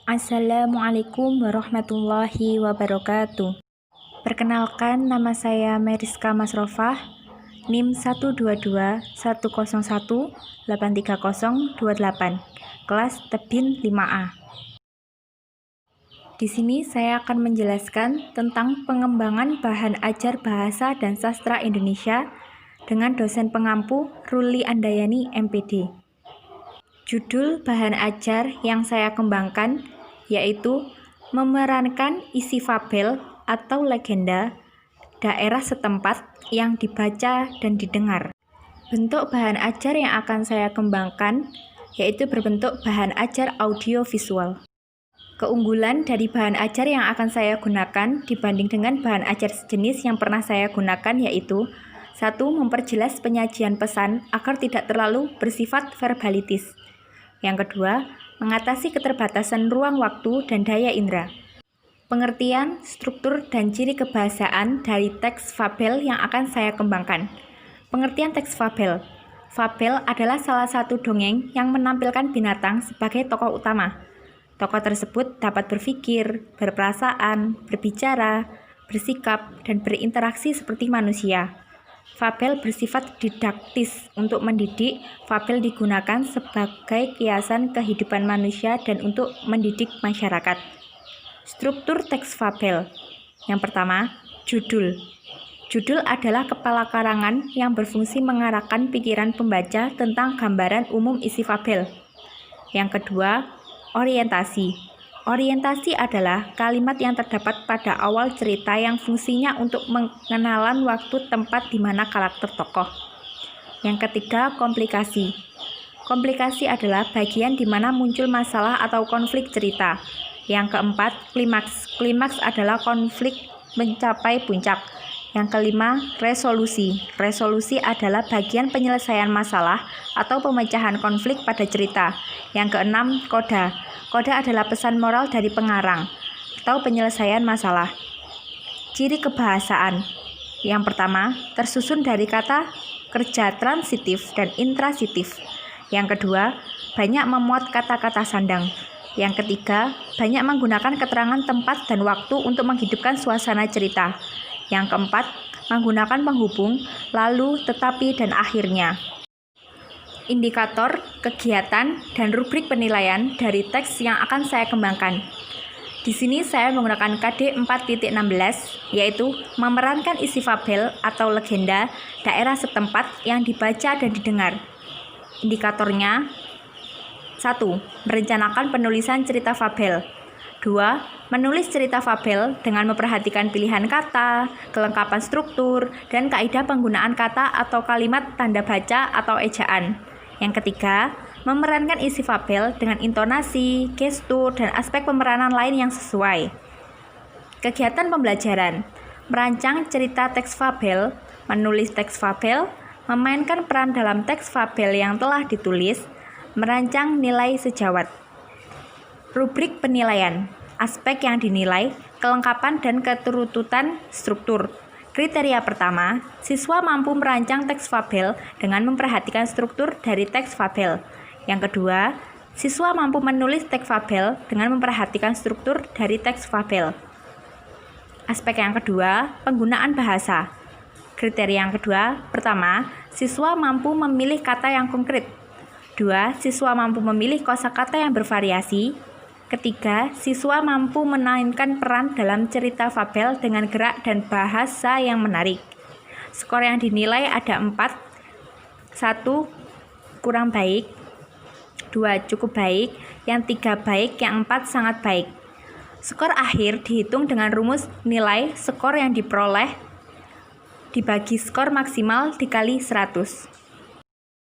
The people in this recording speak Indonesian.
Assalamualaikum warahmatullahi wabarakatuh. Perkenalkan, nama saya Meriska Masrofah, NIM 122-101-83028, kelas Tebin 5A. Di sini saya akan menjelaskan tentang pengembangan bahan ajar bahasa dan sastra Indonesia dengan dosen pengampu Ruli Andayani, MPD. Judul bahan ajar yang saya kembangkan yaitu memerankan isi fabel atau legenda daerah setempat yang dibaca dan didengar. Bentuk bahan ajar yang akan saya kembangkan yaitu berbentuk bahan ajar audiovisual. Keunggulan dari bahan ajar yang akan saya gunakan dibanding dengan bahan ajar sejenis yang pernah saya gunakan yaitu: 1. Memperjelas penyajian pesan agar tidak terlalu bersifat verbalitis. Yang kedua, mengatasi keterbatasan ruang waktu dan daya indera. Pengertian, struktur, dan ciri kebahasaan dari teks fabel yang akan saya kembangkan. Pengertian teks fabel. Fabel adalah salah satu dongeng yang menampilkan binatang sebagai tokoh utama. Tokoh tersebut dapat berpikir, berperasaan, berbicara, bersikap, dan berinteraksi seperti manusia. Fabel bersifat didaktis untuk mendidik. Fabel digunakan sebagai kiasan kehidupan manusia dan untuk mendidik masyarakat. Struktur teks fabel. Yang pertama, judul. Judul adalah kepala karangan yang berfungsi mengarahkan pikiran pembaca tentang gambaran umum isi fabel. Yang kedua, orientasi. Orientasi adalah kalimat yang terdapat pada awal cerita yang fungsinya untuk mengenalan waktu tempat di mana karakter tokoh. Yang ketiga, komplikasi. Komplikasi adalah bagian di mana muncul masalah atau konflik cerita. Yang keempat, klimaks. Klimaks adalah konflik mencapai puncak. Yang kelima, resolusi. Resolusi adalah bagian penyelesaian masalah atau pemecahan konflik pada cerita. Yang keenam, koda. Koda adalah pesan moral dari pengarang atau penyelesaian masalah. Ciri kebahasaan. Yang pertama, tersusun dari kata kerja transitif dan intransitif. Yang kedua, banyak memuat kata-kata sandang. Yang ketiga, banyak menggunakan keterangan tempat dan waktu untuk menghidupkan suasana cerita. Yang keempat, menggunakan penghubung, lalu, tetapi, dan akhirnya. Indikator, kegiatan, dan rubrik penilaian dari teks yang akan saya kembangkan. Di sini saya menggunakan KD 4.16, yaitu memerankan isi fabel atau legenda daerah setempat yang dibaca dan didengar. Indikatornya: 1. Merencanakan penulisan cerita fabel. 2. Menulis cerita fabel dengan memperhatikan pilihan kata, kelengkapan struktur, dan kaidah penggunaan kata atau kalimat tanda baca atau ejaan. Yang ketiga, memerankan isi fabel dengan intonasi, gestur, dan aspek pemeranan lain yang sesuai. Kegiatan pembelajaran: merancang cerita teks fabel, menulis teks fabel, memainkan peran dalam teks fabel yang telah ditulis, merancang nilai sejawat. Rubrik penilaian: aspek yang dinilai, kelengkapan dan keterututan struktur. Kriteria pertama, siswa mampu merancang teks fabel dengan memperhatikan struktur dari teks fabel. Yang kedua, siswa mampu menulis teks fabel dengan memperhatikan struktur dari teks fabel. Aspek yang kedua, penggunaan bahasa. Kriteria yang kedua, pertama, siswa mampu memilih kata yang konkret. 2. Siswa mampu memilih kosakata yang bervariasi. Ketiga, siswa mampu memainkan peran dalam cerita fabel dengan gerak dan bahasa yang menarik. Skor yang dinilai ada 4. 1. Kurang baik. 2. Cukup baik. Yang 3 baik. Yang 4 sangat baik. Skor akhir dihitung dengan rumus nilai skor yang diperoleh dibagi skor maksimal dikali 100.